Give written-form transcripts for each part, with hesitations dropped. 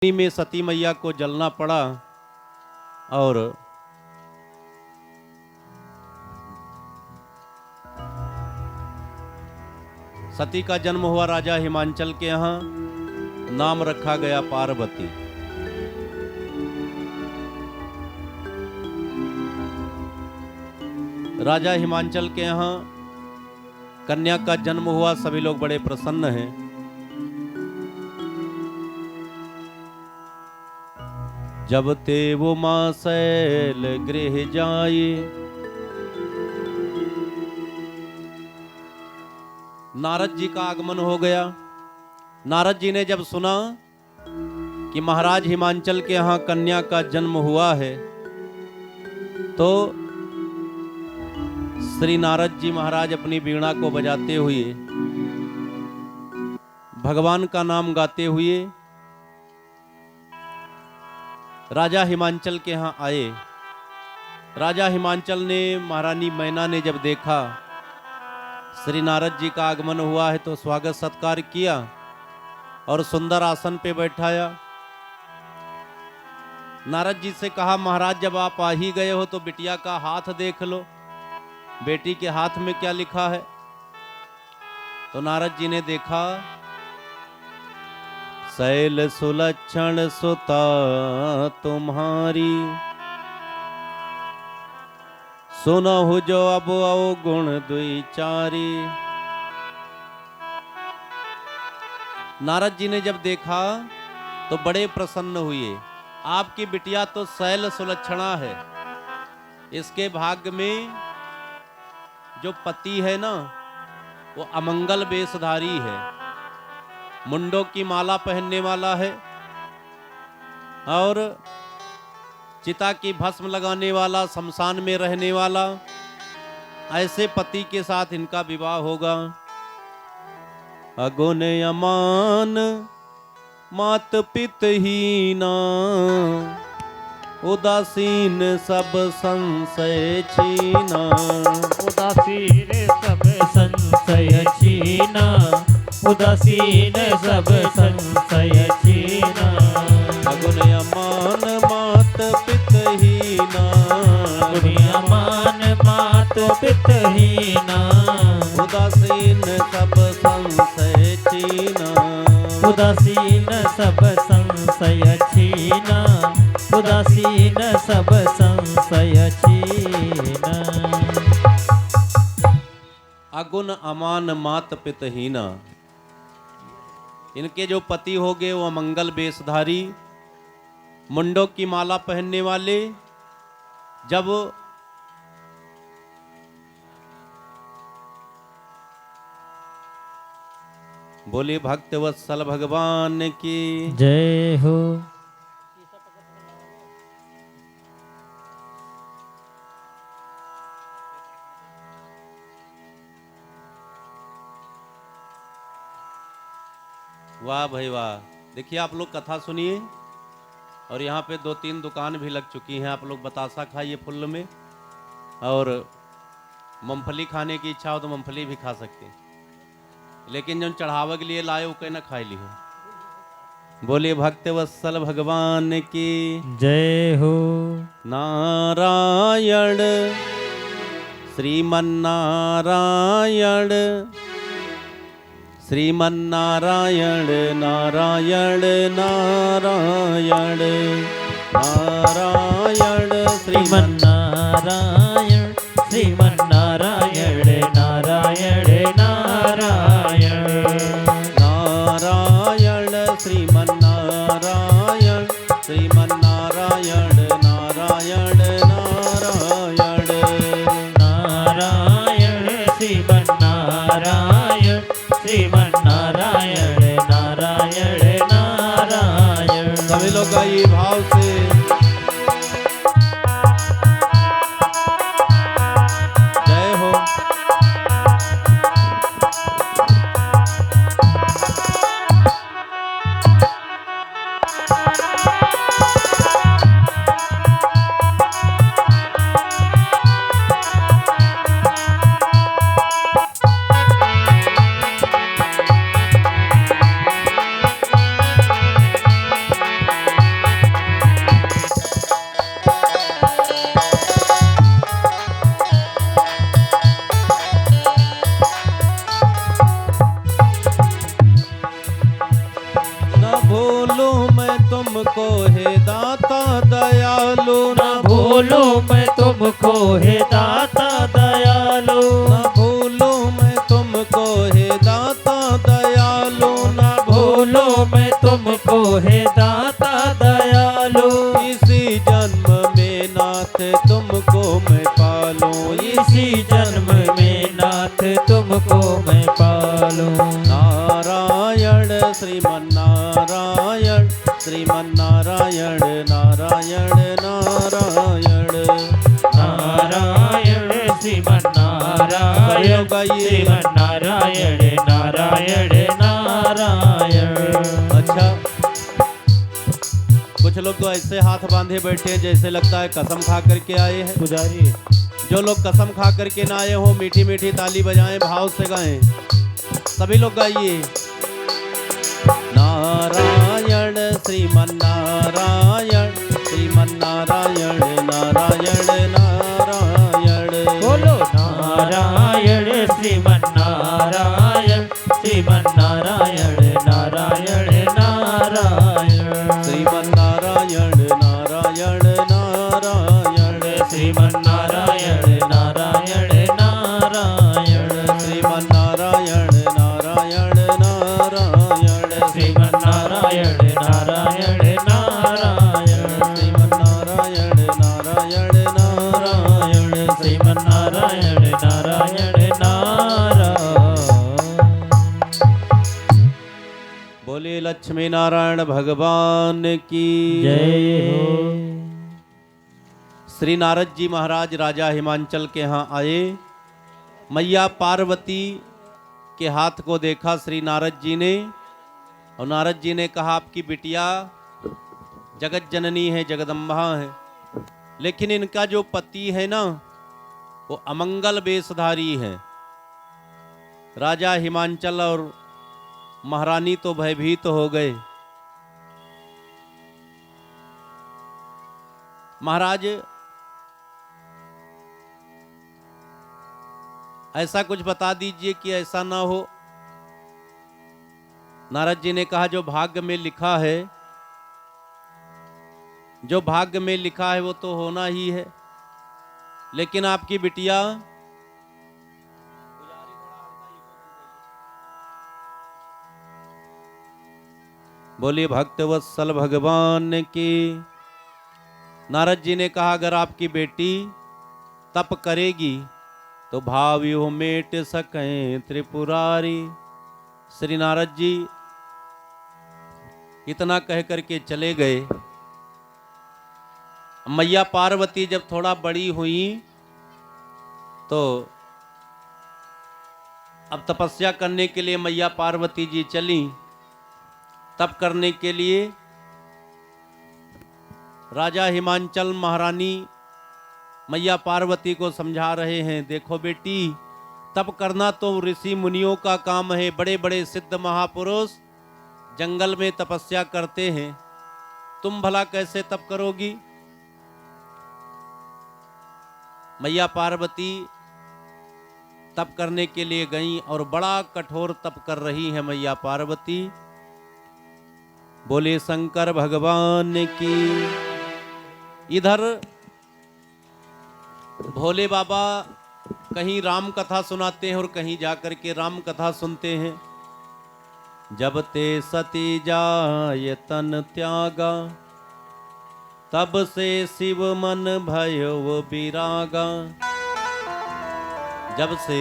में सती मैया को जलना पड़ा और सती का जन्म हुआ राजा हिमांचल के यहाँ। नाम रखा गया पार्वती। राजा हिमांचल के यहाँ कन्या का जन्म हुआ। सभी लोग बड़े प्रसन्न हैं। जब ते वो मां शैल गृह जाए, नारद जी का आगमन हो गया। नारद जी ने जब सुना कि महाराज हिमांचल के यहाँ कन्या का जन्म हुआ है, तो श्री नारद जी महाराज अपनी वीणा को बजाते हुए, भगवान का नाम गाते हुए राजा हिमांचल के यहाँ आए। राजा हिमांचल ने, महारानी मैना ने जब देखा श्री नारद जी का आगमन हुआ है, तो स्वागत सत्कार किया और सुंदर आसन पे बैठाया। नारद जी से कहा, महाराज जब आप आ ही गए हो तो बिटिया का हाथ देख लो, बेटी के हाथ में क्या लिखा है। तो नारद जी ने देखा, शैल सुलक्षण सुता तुम्हारी, सुनहु जो अब अवगुण द्विचारी। नारद जी ने जब देखा तो बड़े प्रसन्न हुए। आपकी बिटिया तो शैल सुलक्षणा है, इसके भाग्य में जो पति है ना, वो अमंगल वेशधारी है, मुंडों की माला पहनने वाला है और चिता की भस्म लगाने वाला, शमशान में रहने वाला। ऐसे पति के साथ इनका विवाह होगा। अगुन अमान मात पितहीना, उदासीन सब संशय छीना। उदासीन सब संशय छीना, उदासीन सब संशय छीना। अगुन अमान मात पितहीना, अगुन अमान मात पितहीना। उदासीन सब संशय छीना। उदासीन सब संशय छीना, उदासीन सब संशय छीना। अगुन अमान मात पितहीना, इनके जो पति होंगे वो अमंगल वेशधारी, मुंडों की माला पहनने वाले। जब बोले भक्त वत्सल भगवान की जय हो। वाह भाई वाह। देखिए आप लोग कथा सुनिए, और यहाँ पे 2-3 दुकान भी लग चुकी हैं। आप लोग बतासा खाइए फुल में, और मूंगफली खाने की इच्छा हो तो मूंगफली भी खा सकते हैं, लेकिन जो चढ़ावे के लिए लाए वो कहीं ना खाई ली हो। बोलिए भक्त वत्सल भगवान की जय हो। नारायण श्रीमन्नारायण, श्रीमन्नारायण नारायण नारायण नारायण। श्रीमन्नारायण श्रीमन्नारायण नारायण नारायण। नारायण श्रीमन्नारायण, श्रीमन्नारायण नारायण नारायण। नारायण श्रीमन्नारायण, श्रीमन्नारायण नारायण नारायण। सभी लोग गाइए भाव से। जय हो। मैं तुमको हे दाता दयालु, ना भूलूं मैं तुमको हे दाता दयालु, न भूलूं मैं तुमको हे दाता दयालु, ना भूलूं मैं तुमको हे दाता दयालु। इसी जन्म में नाथ तुमको मैं पालूं, इसी जन्म में नाथ तुमको मैं पालूं। नारायण श्रीमन्नारायण, श्रीमन्नारायण नारायण नारायण, नारायण श्रीमन्नारायण, श्रीमन्नारायण नारायण नारायण। अच्छा, कुछ लोग तो ऐसे हाथ बांधे बैठे हैं जैसे लगता है कसम खा करके आए हैं। पुजारी जो लोग कसम खा करके ना आए हो, मीठी मीठी ताली बजाएं, भाव से गाएं। सभी लोग गाइए। नारायण श्रीमन्नारायण, श्रीमन्नारायण नारायण नारायण। बोलो नारायण श्रीमन्नारायण, श्रीमन्नारायण नारायण नारायण। श्रीमन्नारायण नारायण नारायण, श्रीमन्नारायण नारायण नारायण। श्रीमन्नारायण नारायण नारायण, श्रीमन्नारायण नारायण नारायण। श्रीमन्नारायण नारायण नारायण, श्रीमन्नारायण नारायण नारायण। बोले लक्ष्मी नारायण भगवान की जय हो। श्री नारद जी महाराज राजा हिमांचल के यहाँ आए। मैया पार्वती के हाथ को देखा श्री नारद जी ने, और नारद जी ने कहा आपकी बिटिया जगत जननी है, जगदम्बा है, लेकिन इनका जो पति है ना वो अमंगल वेशधारी है। राजा हिमांचल और महारानी तो भयभीत हो गए। महाराज ऐसा कुछ बता दीजिए कि ऐसा ना हो। नारद जी ने कहा जो भाग्य में लिखा है, जो भाग्य में लिखा है वो तो होना ही है, लेकिन आपकी बिटिया बोलिए भक्त वत्सल भगवान की। नारद जी ने कहा अगर आपकी बेटी तप करेगी तो भाव यो मेट सकें त्रिपुरारी। श्री नारद जी इतना कह करके चले गए। मैया पार्वती जब थोड़ा बड़ी हुई तो अब तपस्या करने के लिए मैया पार्वती जी चली। तप करने के लिए राजा हिमांचल महारानी मैया पार्वती को समझा रहे हैं, देखो बेटी तप करना तो ऋषि मुनियों का काम है, बड़े बड़े सिद्ध महापुरुष जंगल में तपस्या करते हैं, तुम भला कैसे तप करोगी। मैया पार्वती तप करने के लिए गईं और बड़ा कठोर तप कर रही है मैया पार्वती। बोले शंकर भगवान की। इधर भोले बाबा कहीं राम कथा सुनाते हैं और कहीं जाकर के राम कथा सुनते हैं। जब ते सती जाय तन त्यागा, तब से शिव मन भयो विरागा। जब से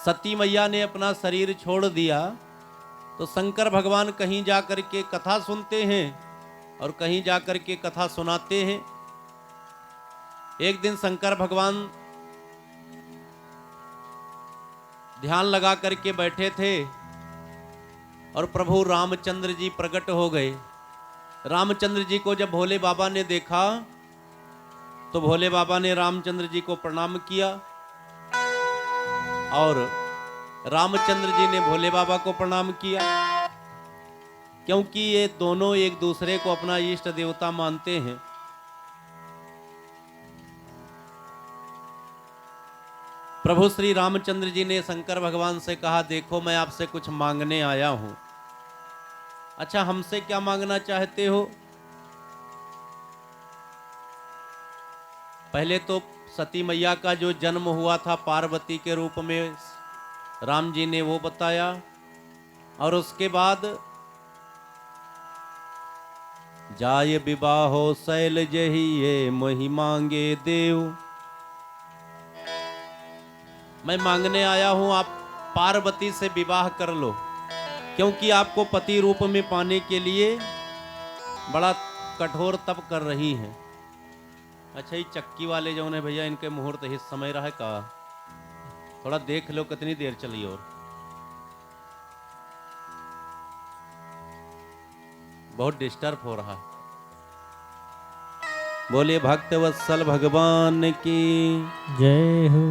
सती मैया ने अपना शरीर छोड़ दिया तो शंकर भगवान कहीं जाकर के कथा सुनते हैं और कहीं जाकर के कथा सुनाते हैं। एक दिन शंकर भगवान ध्यान लगा करके बैठे थे और प्रभु रामचंद्र जी प्रकट हो गए। रामचंद्र जी को जब भोले बाबा ने देखा तो भोले बाबा ने रामचंद्र जी को प्रणाम किया और रामचंद्र जी ने भोले बाबा को प्रणाम किया, क्योंकि ये दोनों एक दूसरे को अपना इष्ट देवता मानते हैं। प्रभु श्री रामचंद्र जी ने शंकर भगवान से कहा, देखो मैं आपसे कुछ मांगने आया हूं। अच्छा, हमसे क्या मांगना चाहते हो? पहले तो सती मैया का जो जन्म हुआ था पार्वती के रूप में, राम जी ने वो बताया, और उसके बाद जाय विवाहो शैल जही ये मोहि मांगे देव। मैं मांगने आया हूं आप पार्वती से विवाह कर लो, क्योंकि आपको पति रूप में पाने के लिए बड़ा कठोर तप कर रही हैं। अच्छा, ये चक्की वाले जो है भैया, इनके मुहूर्त ही समय रहा का, थोड़ा देख लो कितनी देर चली, और बहुत डिस्टर्ब हो रहा है। बोलिए भक्त वत्सल भगवान की जय हो।